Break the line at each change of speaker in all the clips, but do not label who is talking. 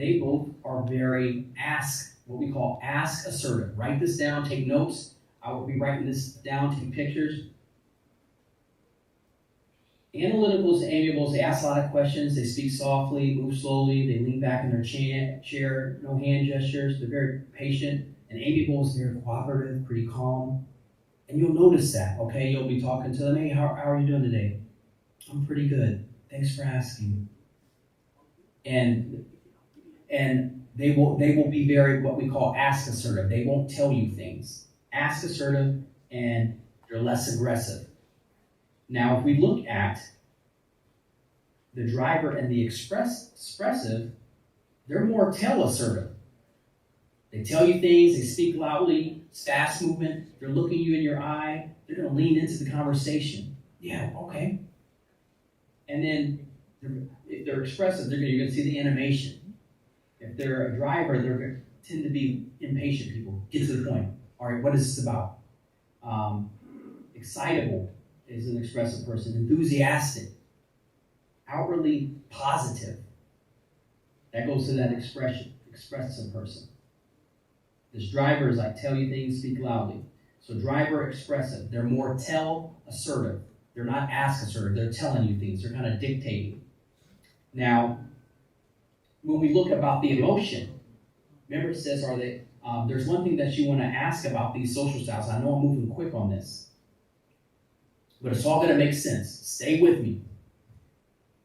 they both are very what we call ask assertive. Write this down, take notes. I will be writing this down, take pictures. Analyticals and amiables, they ask a lot of questions. They speak softly, move slowly. They lean back in their chair, no hand gestures. They're very patient. And amiable is very cooperative, pretty calm. And you'll notice that, okay? You'll be talking to them. Hey, how are you doing today? I'm pretty good. Thanks for asking. And they will be very what we call ask assertive. They won't tell you things. Ask assertive, and they're less aggressive. Now, if we look at the driver and the expressive, they're more tell assertive. They tell you things, they speak loudly, fast movement, they're looking you in your eye, they're going to lean into the conversation. Yeah, okay. And then if they're expressive, you're going to see the animation. If they're a driver, they're going to tend to be impatient people. Get to the point. All right, what is this about? Excitable is an expressive person. Enthusiastic. Outwardly positive. That goes to that expressive person. This driver is like tell you things, speak loudly. So driver expressive. They're more tell assertive. They're not ask assertive. They're telling you things. They're kind of dictating. Now, when we look about the emotion, remember it says, there's one thing that you want to ask about these social styles. I know I'm moving quick on this, but it's all going to make sense. Stay with me.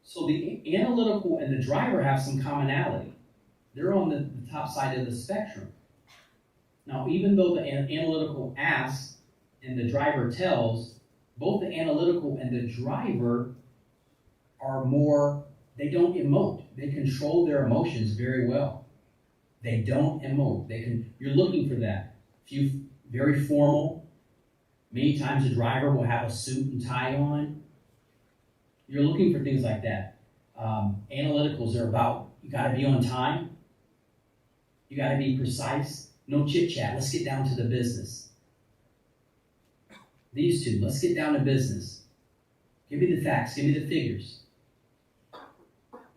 So the analytical and the driver have some commonality. They're on the top side of the spectrum. Now, even though the analytical asks and the driver tells, both the analytical and the driver are more, they don't emote. They control their emotions very well. They don't emote. You're looking for that. Very formal. Many times a driver will have a suit and tie on. You're looking for things like that. Analyticals are about, you got to be on time. You got to be precise. No chit-chat. Let's get down to the business. These two, let's get down to business. Give me the facts. Give me the figures.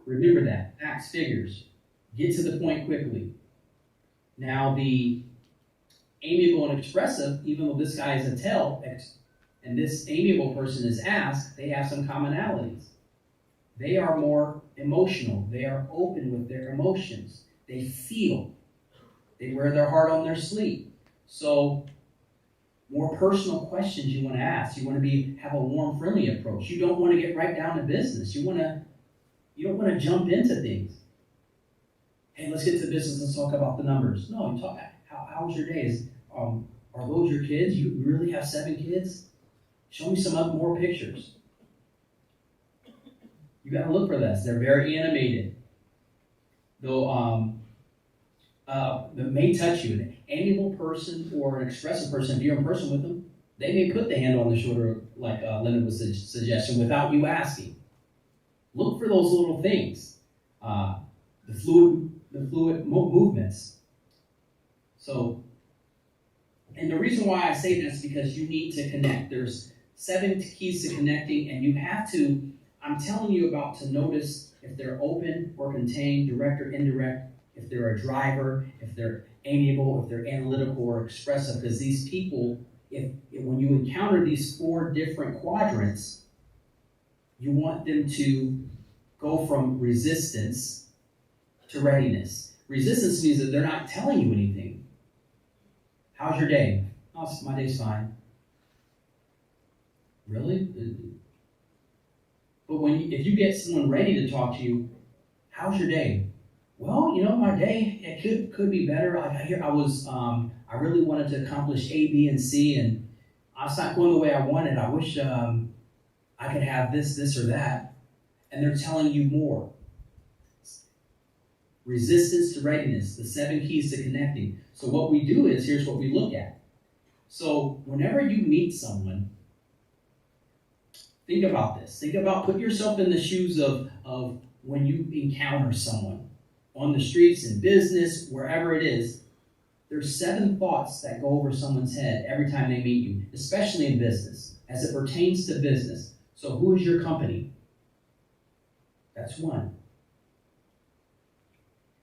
Remember that. Facts, figures. Get to the point quickly. Now, the amiable and expressive, even though this guy is a tell, and this amiable person is asked, they have some commonalities. They are more emotional. They are open with their emotions. They feel. They wear their heart on their sleeve. So, more personal questions you want to ask. You want to have a warm, friendly approach. You don't want to get right down to business. You don't want to jump into things. Hey, let's get to business. Let's talk about the numbers. No, you talk. How's your day? Are those your kids? You really have 7 kids? Show me some more pictures. You got to look for this. They're very animated. Though that may touch you. An amiable person or an expressive person, if you're in person with them, they may put the hand on the shoulder, like Leonard was suggesting, without you asking. Look for those little things. The fluid movements. So, and the reason why I say this is because you need to connect. There's 7 keys to connecting, and you have to, I'm telling you about to notice if they're open or contained, direct or indirect, if they're a driver, if they're amiable, if they're analytical or expressive, because these people, when you encounter these 4 different quadrants, you want them to go from resistance to readiness. Resistance means that they're not telling you anything. How's your day? Oh, my day's fine. Really? But if you get someone ready to talk to you, how's your day? Well, my day, it could be better. I really wanted to accomplish A, B, and C, and it's not going the way I wanted. I wish I could have this, or that. And they're telling you more. Resistance to readiness, the 7 keys to connecting. So what we do is, here's what we look at. So whenever you meet someone, think about this. Put yourself in the shoes of when you encounter someone. On the streets, in business, wherever it is, there's 7 thoughts that go over someone's head every time they meet you, especially in business, as it pertains to business. So who is your company? That's 1.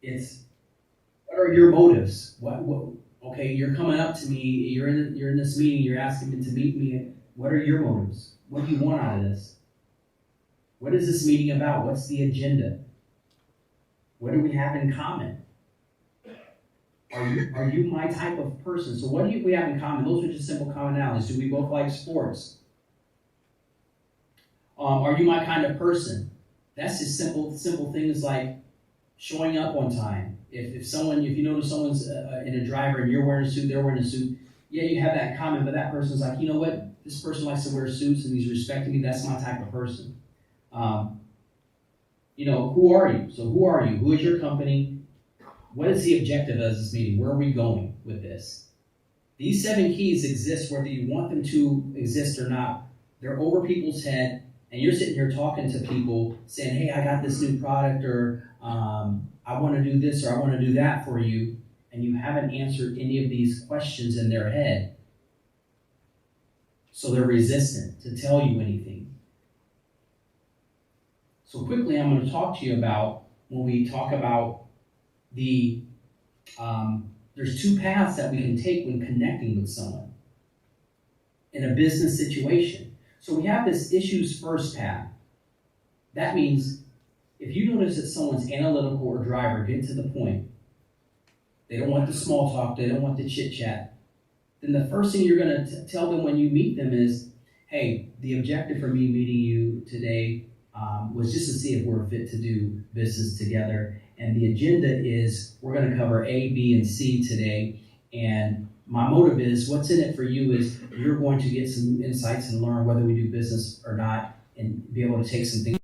It's what are your motives? Okay, you're coming up to me, you're in this meeting, you're asking me to meet me. What are your motives? What do you want out of this? What is this meeting about? What's the agenda? What do we have in common? Are you my type of person? So what do we have in common? Those are just simple commonalities. Do we both like sports? Are you my kind of person? That's just simple things like showing up on time. If you notice someone's in a driver and you're wearing a suit, they're wearing a suit, yeah, you have that in common, but that person's like, you know what? This person likes to wear suits and he's respecting me. That's my type of person. Who are you? So who are you? Who is your company? What is the objective of this meeting? Where are we going with this? These 7 keys exist whether you want them to exist or not. They're over people's head, and you're sitting here talking to people saying, hey, I got this new product, or I want to do this, or I want to do that for you, and you haven't answered any of these questions in their head. So they're resistant to tell you anything. So quickly, I'm going to talk to you about, when we talk about there's 2 paths that we can take when connecting with someone in a business situation. So we have this issues first path. That means if you notice that someone's analytical or dry or get to the point, they don't want the small talk, they don't want the chit chat, then the first thing you're going to tell them when you meet them is, hey, the objective for me meeting you today was just to see if we're fit to do business together. And the agenda is we're going to cover A, B, and C today. And my motive is, what's in it for you is you're going to get some insights and learn whether we do business or not, and be able to take some things